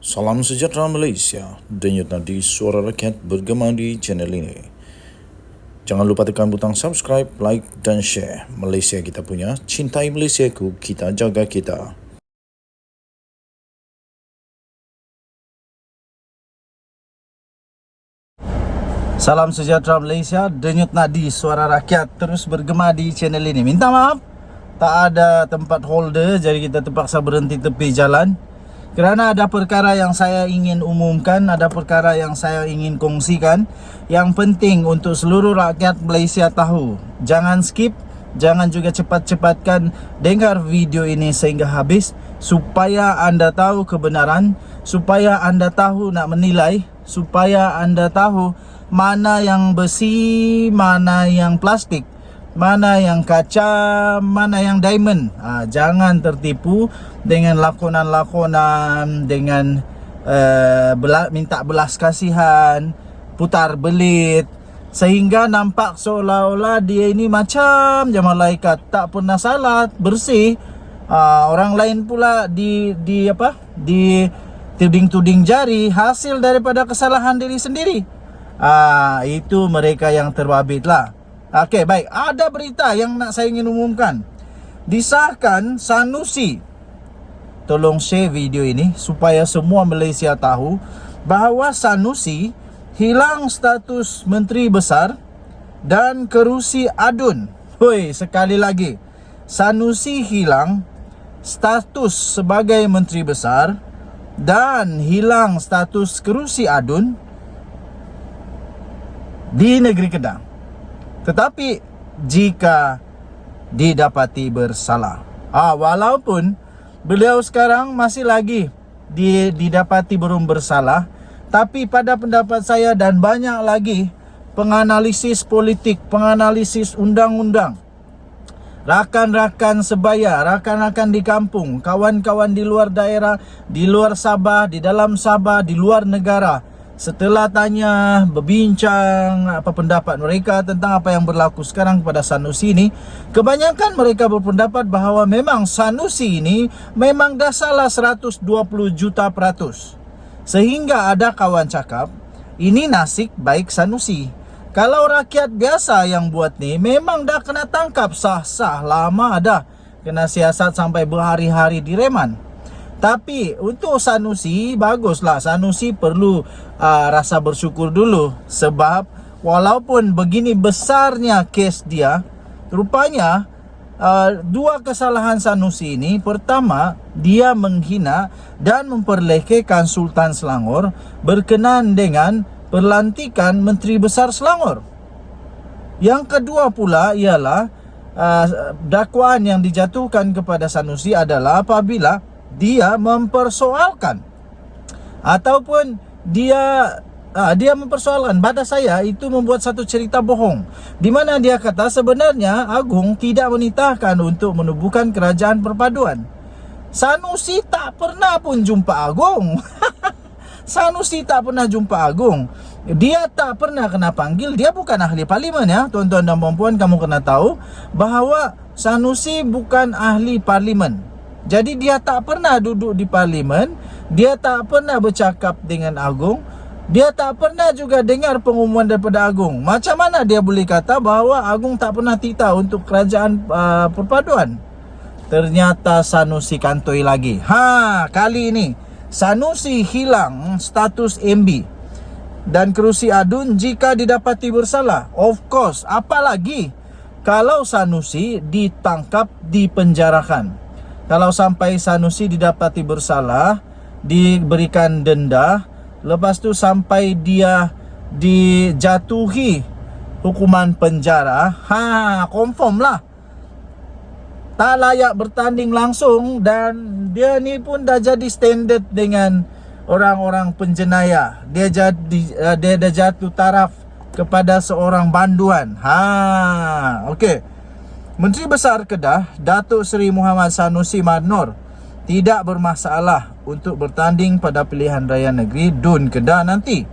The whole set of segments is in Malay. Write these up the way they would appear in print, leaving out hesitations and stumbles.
Salam sejahtera Malaysia, denyut nadi suara rakyat bergema di channel ini. Jangan lupa tekan butang subscribe, like dan share. Malaysia kita punya, cintai Malaysiaku, kita jaga kita. Salam sejahtera Malaysia, denyut nadi suara rakyat terus bergema di channel ini. Minta maaf, tak ada tempat holder, jadi kita terpaksa berhenti tepi jalan. Kerana ada perkara yang saya ingin umumkan, ada perkara yang saya ingin kongsikan. Yang penting untuk seluruh rakyat Malaysia tahu. Jangan skip, jangan juga cepat-cepatkan dengar video ini sehingga habis, supaya anda tahu kebenaran, supaya anda tahu nak menilai, supaya anda tahu mana yang besi, mana yang plastik, mana yang kaca, mana yang diamond. Jangan tertipu dengan lakonan-lakonan, dengan minta belas kasihan, putar belit, sehingga nampak seolah-olah dia ini macam je malaikat, tak pernah salah, bersih. Orang lain pula di tuding-tuding jari hasil daripada kesalahan diri sendiri. Itu mereka yang terbabit lah. Okey, baik. Ada berita yang nak saya ingin umumkan. Disahkan Sanusi. Tolong share video ini supaya semua Malaysia tahu bahawa Sanusi hilang status Menteri Besar dan kerusi adun. Hoi, sekali lagi. Sanusi hilang status sebagai Menteri Besar dan hilang status kerusi adun di negeri Kedah. Tetapi jika didapati bersalah, walaupun beliau sekarang masih lagi didapati belum bersalah, tapi pada pendapat saya dan banyak lagi penganalisis politik, penganalisis undang-undang, rakan-rakan sebaya, rakan-rakan di kampung, kawan-kawan di luar daerah, di luar Sabah, di dalam Sabah, di luar negara, setelah tanya, berbincang apa pendapat mereka tentang apa yang berlaku sekarang kepada Sanusi ini, kebanyakan mereka berpendapat bahawa memang Sanusi ini memang dah salah 120 juta %. Sehingga ada kawan cakap, ini nasib baik Sanusi. Kalau rakyat biasa yang buat ni, memang dah kena tangkap sah-sah lama dah. Kena siasat sampai berhari-hari di reman. Tapi untuk Sanusi, baguslah. Sanusi perlu rasa bersyukur dulu. Sebab walaupun begini besarnya kes dia, rupanya dua kesalahan Sanusi ini. Pertama, dia menghina dan memperlekehkan Sultan Selangor berkenaan dengan pelantikan Menteri Besar Selangor. Yang kedua pula ialah dakwaan yang dijatuhkan kepada Sanusi adalah apabila dia mempersoalkan ataupun dia mempersoalkan, pada saya itu membuat satu cerita bohong, di mana dia kata sebenarnya Agong tidak menitahkan untuk menubuhkan kerajaan perpaduan. Sanusi tak pernah pun jumpa Agong. Sanusi tak pernah jumpa Agong. Dia tak pernah kena panggil. Dia bukan ahli parlimen, ya tuan-tuan dan puan-puan. Kamu kena tahu bahawa Sanusi bukan ahli parlimen. Jadi dia tak pernah duduk di parlimen, dia tak pernah bercakap dengan Agong, dia tak pernah juga dengar pengumuman daripada Agong. Macam mana dia boleh kata bahawa Agong tak pernah titah untuk kerajaan perpaduan? Ternyata Sanusi kantoi lagi. Kali ini Sanusi hilang status MB dan kerusi adun jika didapati bersalah. Of course, apalagi kalau Sanusi ditangkap, dipenjarakan. Kalau sampai Sanusi didapati bersalah, diberikan denda, lepas tu sampai dia dijatuhi hukuman penjara, confirm lah tak layak bertanding langsung, dan dia ni pun dah jadi standard dengan orang-orang penjenayah. Dia dah jatuh taraf kepada seorang banduan. Okey. Menteri Besar Kedah, Datuk Seri Muhammad Sanusi Madnor, tidak bermasalah untuk bertanding pada pilihan raya negeri DUN Kedah nanti.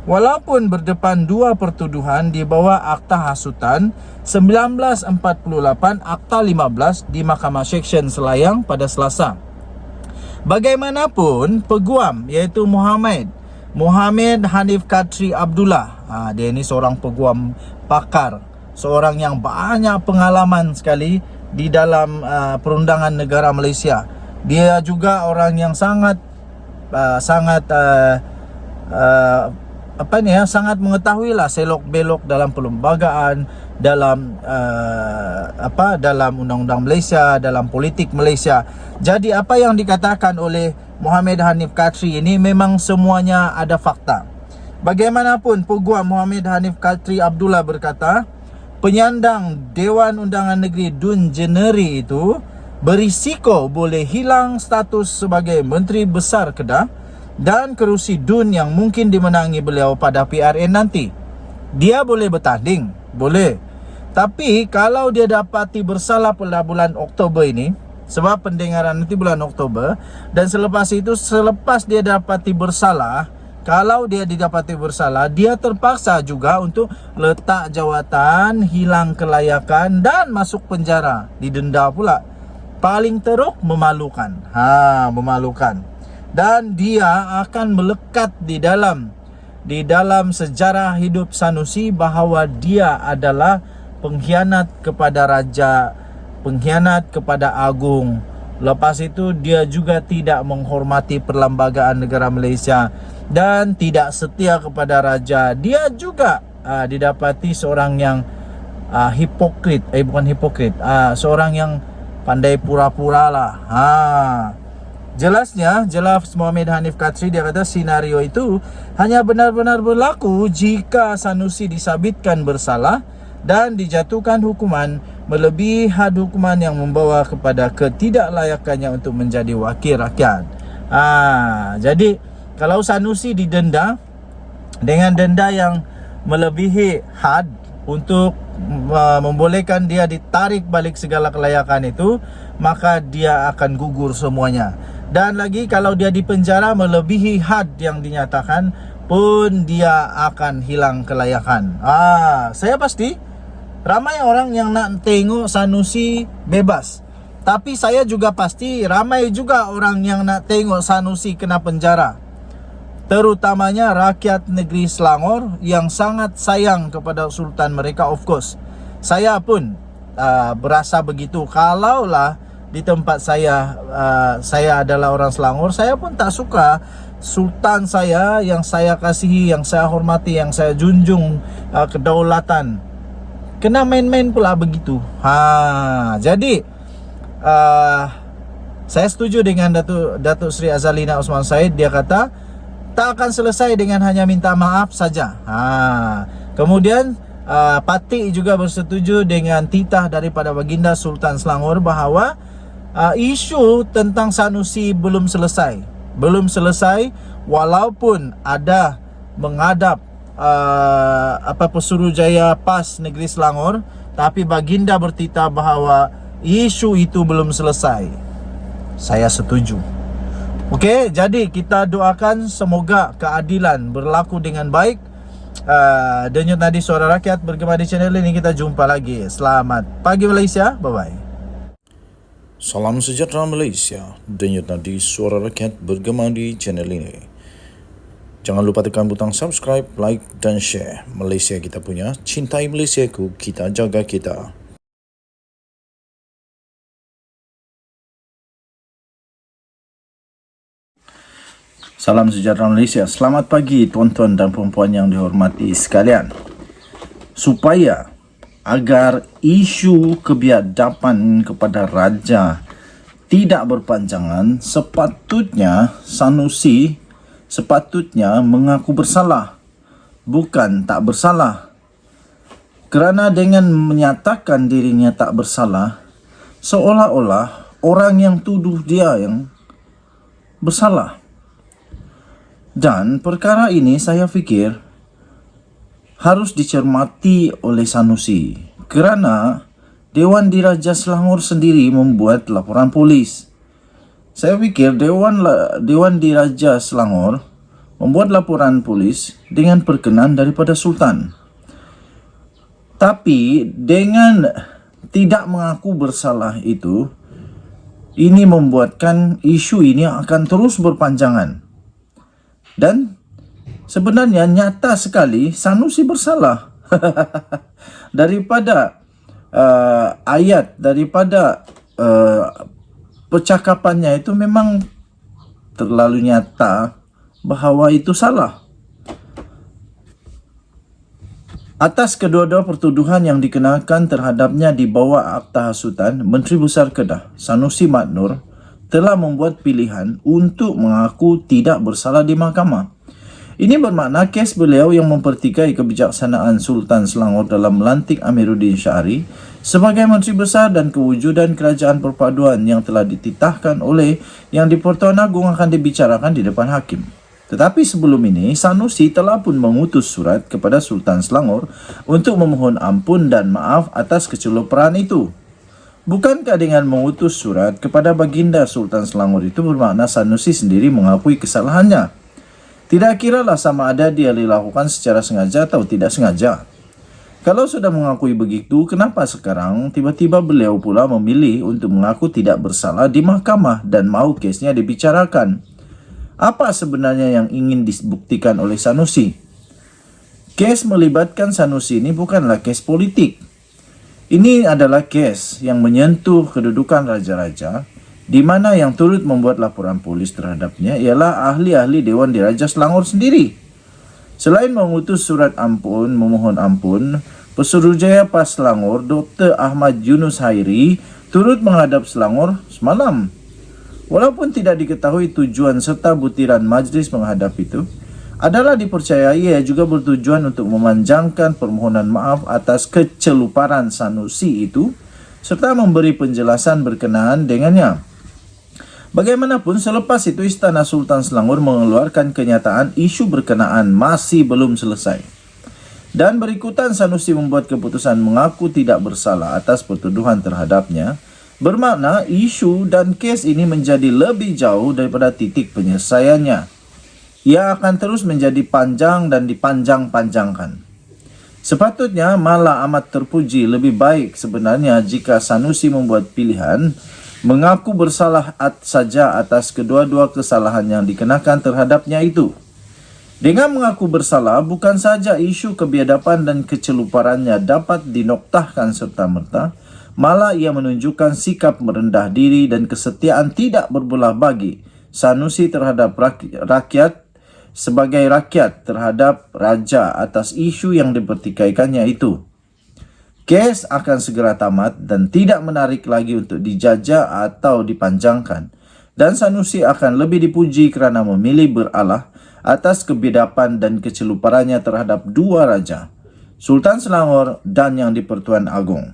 Walaupun berdepan dua pertuduhan di bawah Akta Hasutan 1948 Akta 15 di Mahkamah Seksyen Selayang pada Selasa. Bagaimanapun peguam iaitu Muhammad Hanif Katri Abdullah, dia ini seorang peguam pakar, seorang yang banyak pengalaman sekali di dalam perundangan negara Malaysia. Dia juga orang yang sangat sangat mengetahui lah selok belok dalam perlembagaan, dalam dalam undang-undang Malaysia, dalam politik Malaysia. Jadi apa yang dikatakan oleh Muhammad Hanif Katri ini memang semuanya ada fakta. Bagaimanapun peguam Muhammad Hanif Katri Abdullah berkata, penyandang Dewan Undangan Negeri Dun Jeneri itu berisiko boleh hilang status sebagai Menteri Besar Kedah dan kerusi Dun yang mungkin dimenangi beliau pada PRN nanti. Dia boleh bertanding, boleh. Tapi kalau dia dapati bersalah pada bulan Oktober ini, sebab pendengaran nanti bulan Oktober, dan selepas itu, selepas dia dapati bersalah, kalau dia didapati bersalah, dia terpaksa juga untuk letak jawatan, hilang kelayakan dan masuk penjara, didenda pula. Paling teruk memalukan. Memalukan. Dan dia akan melekat di dalam sejarah hidup Sanusi bahawa dia adalah pengkhianat kepada raja, pengkhianat kepada agung. Lepas itu dia juga tidak menghormati perlembagaan negara Malaysia dan tidak setia kepada raja. Dia juga didapati seorang yang seorang yang pandai pura-pura lah. Jelas Muhammad Hanif Katri, dia kata senario itu hanya benar-benar berlaku jika Sanusi disabitkan bersalah dan dijatuhkan hukuman melebihi had hukuman yang membawa kepada ketidaklayakannya untuk menjadi wakil rakyat. Jadi kalau Sanusi didenda dengan denda yang melebihi had untuk membolehkan dia ditarik balik segala kelayakan itu, maka dia akan gugur semuanya. Dan lagi kalau dia dipenjara melebihi had yang dinyatakan pun dia akan hilang kelayakan. Saya pasti ramai orang yang nak tengok Sanusi bebas. Tapi saya juga pasti ramai juga orang yang nak tengok Sanusi kena penjara. Terutamanya rakyat negeri Selangor yang sangat sayang kepada sultan mereka, of course. Saya pun berasa begitu. Kalaulah di tempat saya adalah orang Selangor, saya pun tak suka sultan saya yang saya kasihi, yang saya hormati, yang saya junjung kedaulatan kena main-main pula begitu. Jadi saya setuju dengan Datuk Seri Azalina Osman Said. Dia kata tak akan selesai dengan hanya minta maaf saja. Kemudian Patik juga bersetuju dengan titah daripada Baginda Sultan Selangor bahawa isu tentang Sanusi belum selesai. Walaupun ada menghadap Pesuruhjaya PAS Negeri Selangor, tapi Baginda bertitah bahawa isu itu belum selesai. Saya setuju. Okey, jadi kita doakan semoga keadilan berlaku dengan baik. Denyut Nadi Suara Rakyat bergema di channel ini. Kita jumpa lagi. Selamat pagi Malaysia. Bye-bye. Salam sejahtera Malaysia. Denyut Nadi Suara Rakyat bergema di channel ini. Jangan lupa tekan butang subscribe, like dan share. Malaysia kita punya. Cintai Malaysiaku, kita jaga kita. Salam sejahtera Malaysia. Selamat pagi tuan-tuan dan puan-puan yang dihormati sekalian. Supaya agar isu kebiadaban kepada raja tidak berpanjangan, sepatutnya Sanusi mengaku bersalah, bukan tak bersalah. Kerana dengan menyatakan dirinya tak bersalah, seolah-olah orang yang tuduh dia yang bersalah. Dan perkara ini saya fikir harus dicermati oleh Sanusi kerana Dewan Diraja Selangor sendiri membuat laporan polis. Saya fikir Dewan Diraja Selangor membuat laporan polis dengan perkenan daripada Sultan. Tapi dengan tidak mengaku bersalah itu, Ini membuatkan isu ini akan terus berpanjangan. Dan sebenarnya nyata sekali Sanusi bersalah. Daripada ayat, daripada percakapannya itu memang terlalu nyata bahawa itu salah. Atas kedua-dua pertuduhan yang dikenakan terhadapnya di bawah Akta Hasutan, Menteri Besar Kedah Sanusi Mat Noor telah membuat pilihan untuk mengaku tidak bersalah di mahkamah. Ini bermakna kes beliau yang mempertikai kebijaksanaan Sultan Selangor dalam melantik Amiruddin Syahri sebagai Menteri Besar dan kewujudan kerajaan perpaduan yang telah dititahkan oleh Yang di-Pertuan Agong akan dibicarakan di depan hakim. Tetapi sebelum ini, Sanusi telah pun mengutus surat kepada Sultan Selangor untuk memohon ampun dan maaf atas keceluparan itu. Bukankah dengan mengutus surat kepada baginda Sultan Selangor itu bermakna Sanusi sendiri mengakui kesalahannya? Tidak kiralah sama ada dia dilakukan secara sengaja atau tidak sengaja. Kalau sudah mengakui begitu, kenapa sekarang tiba-tiba beliau pula memilih untuk mengaku tidak bersalah di mahkamah dan mau kesnya dibicarakan? Apa sebenarnya yang ingin dibuktikan oleh Sanusi? Kes melibatkan Sanusi ini bukanlah kes politik. Ini adalah kes yang menyentuh kedudukan raja-raja, di mana yang turut membuat laporan polis terhadapnya ialah ahli-ahli Dewan Diraja Selangor sendiri. Selain mengutus surat ampun, memohon ampun, Pesuruhjaya PAS Selangor Dr. Ahmad Yunus Hairi turut menghadap Selangor semalam. Walaupun tidak diketahui tujuan serta butiran majlis menghadap itu, adalah dipercayai ia juga bertujuan untuk memanjangkan permohonan maaf atas keceluparan Sanusi itu serta memberi penjelasan berkenaan dengannya. Bagaimanapun, selepas itu Istana Sultan Selangor mengeluarkan kenyataan isu berkenaan masih belum selesai. Dan berikutan Sanusi membuat keputusan mengaku tidak bersalah atas pertuduhan terhadapnya, bermakna isu dan kes ini menjadi lebih jauh daripada titik penyelesaiannya. Ia akan terus menjadi panjang dan dipanjang-panjangkan. Sepatutnya malah amat terpuji lebih baik sebenarnya jika Sanusi membuat pilihan mengaku bersalah saja atas kedua-dua kesalahan yang dikenakan terhadapnya itu. Dengan mengaku bersalah, bukan saja isu kebiadaban dan keceluparannya dapat dinoktahkan serta-merta, malah ia menunjukkan sikap merendah diri dan kesetiaan tidak berbelah bagi Sanusi terhadap rakyat sebagai rakyat terhadap raja atas isu yang dipertikaikannya itu. Kes akan segera tamat dan tidak menarik lagi untuk dijajah atau dipanjangkan. Dan Sanusi akan lebih dipuji kerana memilih beralah atas kebiadaban dan keceluparannya terhadap dua raja, Sultan Selangor dan Yang di-Pertuan Agong.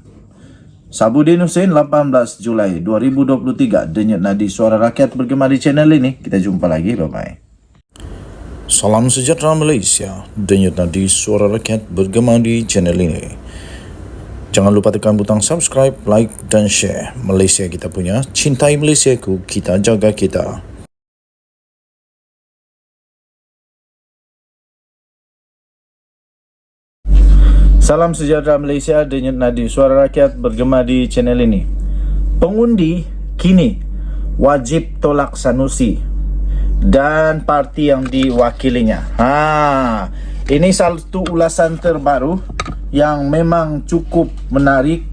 Sabudin Hussein, 18 Julai 2023. Denyut nadi suara rakyat bergema di channel ini. Kita jumpa lagi. Bye-bye. Salam sejahtera Malaysia. Denyut nadi suara rakyat bergema di channel ini. Jangan lupa tekan butang subscribe, like dan share. Malaysia kita punya. Cintai Malaysiaku, kita jaga kita. Salam sejahtera Malaysia, denyut nadi suara rakyat bergema di channel ini. Pengundi kini wajib tolak Sanusi dan parti yang diwakilinya. Ini satu ulasan terbaru yang memang cukup menarik,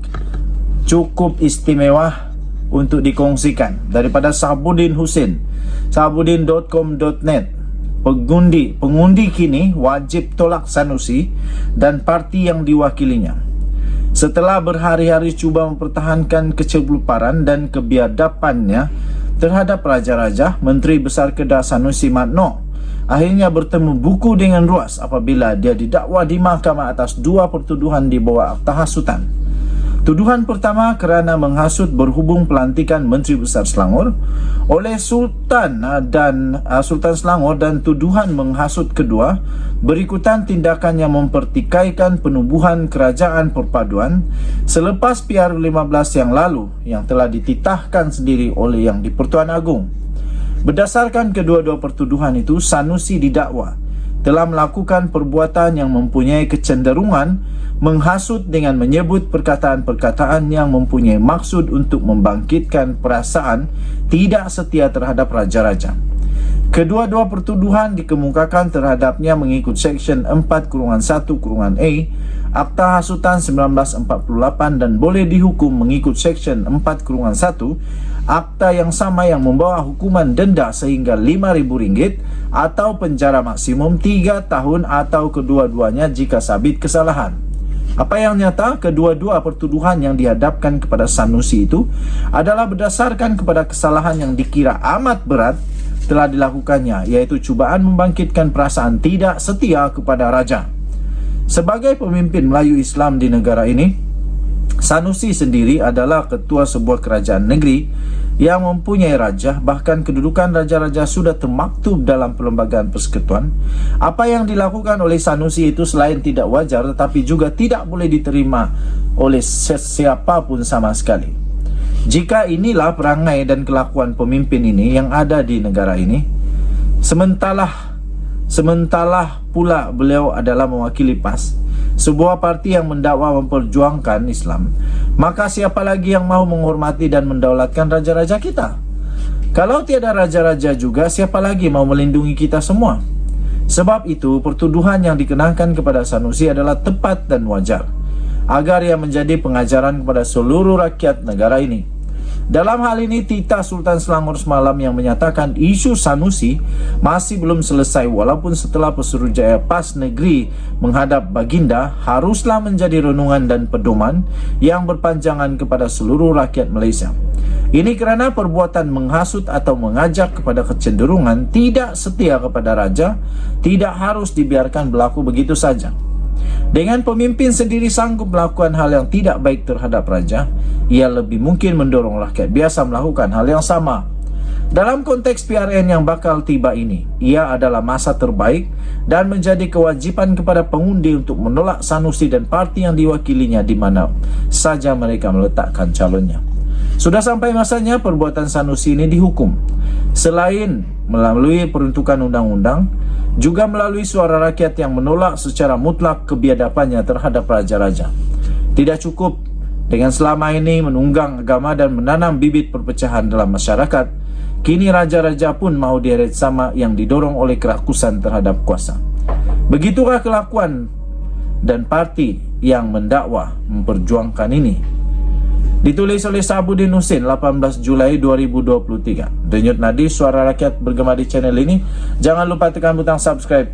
cukup istimewa untuk dikongsikan daripada Sabudin Hussein, sabudin.com.net. Pengundi kini wajib tolak Sanusi dan parti yang diwakilinya. Setelah berhari-hari cuba mempertahankan keceluparan dan kebiadabannya terhadap raja-raja, Menteri Besar Kedah Sanusi Mat Noor akhirnya bertemu buku dengan ruas apabila dia didakwa di mahkamah atas dua pertuduhan di bawah Akta Hasutan. Tuduhan pertama kerana menghasut berhubung pelantikan Menteri Besar Selangor oleh Sultan Selangor, dan tuduhan menghasut kedua berikutan tindakan yang mempertikaikan penubuhan kerajaan perpaduan selepas PR15 yang lalu yang telah dititahkan sendiri oleh Yang di-Pertuan Agong. Berdasarkan kedua-dua pertuduhan itu, Sanusi didakwa telah melakukan perbuatan yang mempunyai kecenderungan menghasut dengan menyebut perkataan-perkataan yang mempunyai maksud untuk membangkitkan perasaan tidak setia terhadap raja-raja. Kedua-dua pertuduhan dikemukakan terhadapnya mengikut Seksyen 4-1-A Akta Hasutan 1948 dan boleh dihukum mengikut Seksyen 4-1 Akta yang sama yang membawa hukuman denda sehingga RM5.000 atau penjara maksimum 3 tahun atau kedua-duanya jika sabit kesalahan. Apa yang nyata, kedua-dua pertuduhan yang dihadapkan kepada Sanusi itu adalah berdasarkan kepada kesalahan yang dikira amat berat telah dilakukannya, yaitu cubaan membangkitkan perasaan tidak setia kepada raja. Sebagai pemimpin Melayu Islam di negara ini, Sanusi sendiri adalah ketua sebuah kerajaan negeri yang mempunyai raja, bahkan kedudukan raja-raja sudah termaktub dalam Perlembagaan Persekutuan. Apa yang dilakukan oleh Sanusi itu selain tidak wajar, tetapi juga tidak boleh diterima oleh siapapun sama sekali. Jika inilah perangai dan kelakuan pemimpin ini yang ada di negara ini, sementara pula beliau adalah mewakili PAS, sebuah parti yang mendakwa memperjuangkan Islam, maka siapa lagi yang mau menghormati dan mendaulatkan raja-raja kita? Kalau tiada raja-raja juga, siapa lagi mau melindungi kita semua? Sebab itu, pertuduhan yang dikenakan kepada Sanusi adalah tepat dan wajar, agar ia menjadi pengajaran kepada seluruh rakyat negara ini. Dalam hal ini, titah Sultan Selangor semalam yang menyatakan isu Sanusi masih belum selesai walaupun setelah Pesuruhjaya PAS Negeri menghadap Baginda haruslah menjadi renungan dan pedoman yang berpanjangan kepada seluruh rakyat Malaysia. Ini kerana perbuatan menghasut atau mengajak kepada kecenderungan tidak setia kepada raja tidak harus dibiarkan berlaku begitu saja. Dengan pemimpin sendiri sanggup melakukan hal yang tidak baik terhadap raja, ia lebih mungkin mendorong rakyat biasa melakukan hal yang sama. Dalam konteks PRN yang bakal tiba ini, ia adalah masa terbaik dan menjadi kewajipan kepada pengundi untuk menolak Sanusi dan parti yang diwakilinya di mana saja mereka meletakkan calonnya. Sudah sampai masanya perbuatan Sanusi ini dihukum. Selain melalui peruntukan undang-undang, juga melalui suara rakyat yang menolak secara mutlak kebiadabannya terhadap raja-raja. Tidak cukup dengan selama ini menunggang agama dan menanam bibit perpecahan dalam masyarakat, kini raja-raja pun mau diheret sama yang didorong oleh kerakusan terhadap kuasa. Begitulah kelakuan dan parti yang mendakwa memperjuangkan ini. Ditulis oleh Sabudin Husin 18 Julai 2023. Denyut Nadi, suara rakyat bergema di channel ini. Jangan lupa tekan butang subscribe,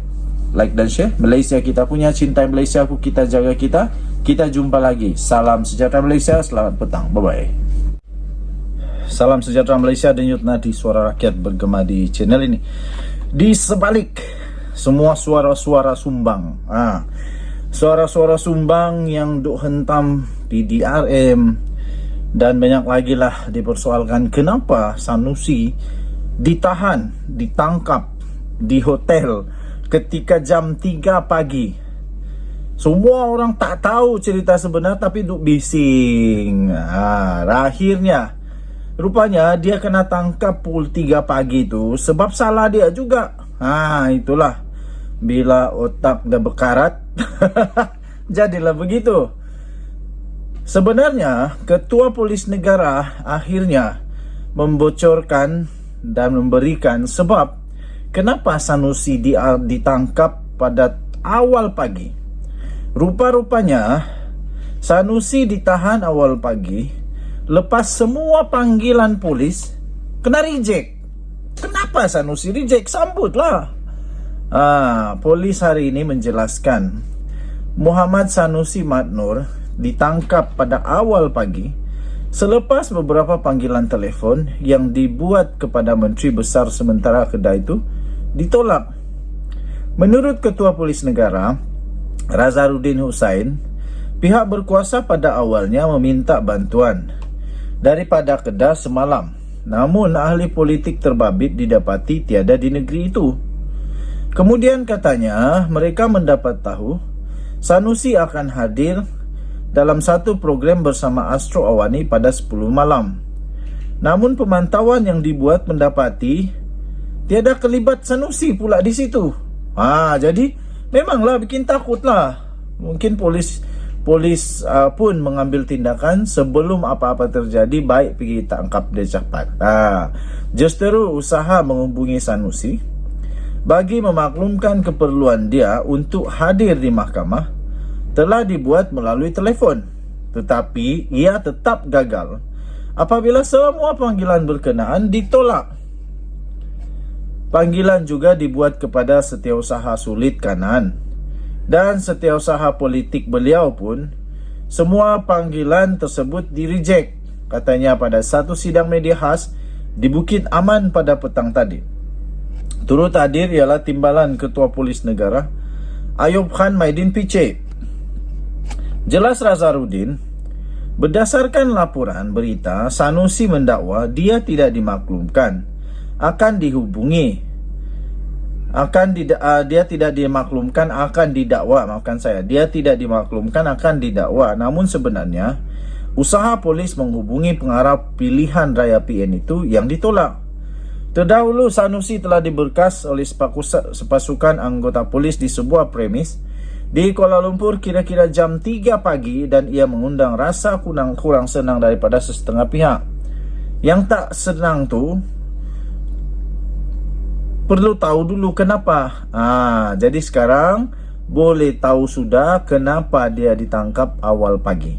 like dan share. Malaysia kita punya, cintai Malaysia aku, kita jaga kita. Kita jumpa lagi. Salam sejahtera Malaysia, selamat petang. Bye-bye. Salam sejahtera Malaysia, Denyut Nadi, suara rakyat bergema di channel ini. Di sebalik semua suara-suara sumbang, suara-suara sumbang yang duk hentam di DRM dan banyak lagi lah dipersoalkan kenapa Sanusi ditangkap di hotel ketika jam 3 pagi. Semua orang tak tahu cerita sebenar tapi duk bising. Akhirnya rupanya dia kena tangkap pukul 3 pagi itu sebab salah dia juga. Itulah bila otak dah berkarat jadilah begitu. Sebenarnya, Ketua Polis Negara akhirnya membocorkan dan memberikan sebab kenapa Sanusi ditangkap pada awal pagi. Rupa-rupanya, Sanusi ditahan awal pagi lepas semua panggilan polis kena reject. Kenapa Sanusi reject? Sambutlah. Polis hari ini menjelaskan Muhammad Sanusi Mat Noor ditangkap pada awal pagi selepas beberapa panggilan telefon yang dibuat kepada Menteri Besar sementara Kedah itu ditolak. Menurut Ketua Polis Negara Razarudin Hussain, pihak berkuasa pada awalnya meminta bantuan daripada Kedah semalam. Namun ahli politik terbabit didapati tiada di negeri itu. Kemudian katanya mereka mendapat tahu Sanusi akan hadir dalam satu program bersama Astro Awani pada 10 malam. Namun pemantauan yang dibuat mendapati tiada kelibat Sanusi pula di situ. Jadi memanglah bikin takut lah. Mungkin polis pun mengambil tindakan sebelum apa-apa terjadi, baik pergi tangkap dia cepat. Justru usaha menghubungi Sanusi bagi memaklumkan keperluan dia untuk hadir di mahkamah telah dibuat melalui telefon, tetapi ia tetap gagal apabila semua panggilan berkenaan ditolak. Panggilan juga dibuat kepada Setiausaha Sulit Kanan dan Setiausaha Politik beliau pun. Semua panggilan tersebut di-reject, katanya pada satu sidang media khas di Bukit Aman pada petang tadi. Turut hadir ialah Timbalan Ketua Polis Negara Ayub Khan Maidin PC. Jelas Nazarudin, berdasarkan laporan berita, Sanusi mendakwa dia tidak dimaklumkan, akan dihubungi, dia tidak dimaklumkan akan didakwa. Dia tidak dimaklumkan akan didakwa. Namun sebenarnya usaha polis menghubungi pengarah pilihan raya PN itu yang ditolak. Terdahulu Sanusi telah diberkas oleh sepasukan anggota polis di sebuah premis di Kuala Lumpur kira-kira jam 3 pagi dan ia mengundang rasa kurang senang daripada setengah pihak. Yang tak senang tu perlu tahu dulu kenapa. Jadi sekarang boleh tahu sudah kenapa dia ditangkap awal pagi.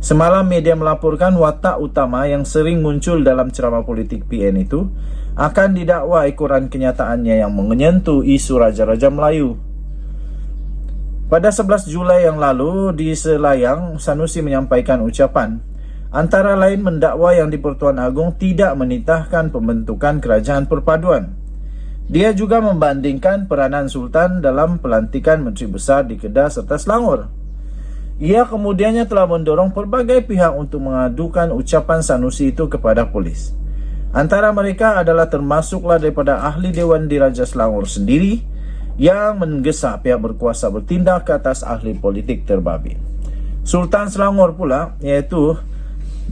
Semalam media melaporkan watak utama yang sering muncul dalam ceramah politik PN itu akan didakwa ekoran kenyataannya yang menyentuh isu Raja-Raja Melayu. Pada 11 Julai yang lalu di Selayang, Sanusi menyampaikan ucapan antara lain mendakwa yang di Pertuan Agong tidak menitahkan pembentukan kerajaan perpaduan. Dia juga membandingkan peranan Sultan dalam pelantikan Menteri Besar di Kedah serta Selangor. Ia kemudiannya telah mendorong pelbagai pihak untuk mengadukan ucapan Sanusi itu kepada polis. Antara mereka adalah termasuklah daripada ahli Dewan Diraja Selangor sendiri yang menggesa pihak berkuasa bertindak ke atas ahli politik terbabi. Sultan Selangor pula, iaitu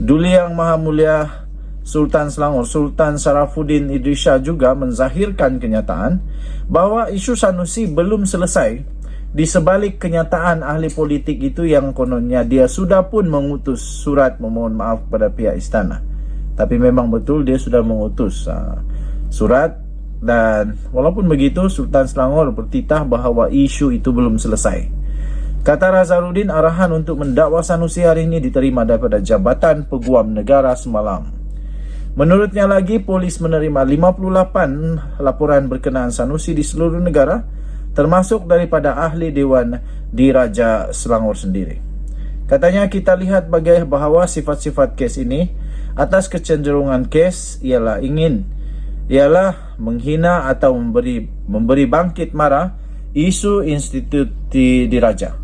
Duli Yang Maha Mulia Sultan Selangor, Sultan Sarafuddin Idrisha, juga menzahirkan kenyataan bahawa isu Sanusi belum selesai di sebalik kenyataan ahli politik itu yang kononnya dia sudah pun mengutus surat memohon maaf kepada pihak istana. Tapi memang betul dia sudah mengutus surat, dan walaupun begitu Sultan Selangor bertitah bahawa isu itu belum selesai. Kata Nazarudin, arahan untuk mendakwa Sanusi hari ini diterima daripada Jabatan Peguam Negara semalam. Menurutnya lagi, polis menerima 58 laporan berkenaan Sanusi di seluruh negara, termasuk daripada ahli Dewan Diraja Selangor sendiri. Katanya, kita lihat bahawa sifat-sifat kes ini atas kecenderungan kes ialah menghina atau memberi bangkit marah isu institusi diraja.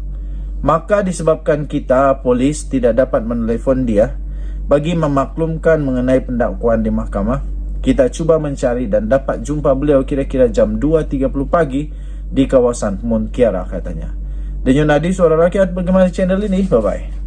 Maka disebabkan kita polis tidak dapat menelefon dia bagi memaklumkan mengenai pendakwaan di mahkamah, kita cuba mencari dan dapat jumpa beliau kira-kira jam 2.30 pagi di kawasan Mont Kiara, katanya. Denyut Nadi Suara Rakyat bergema di channel ini. Bye-bye.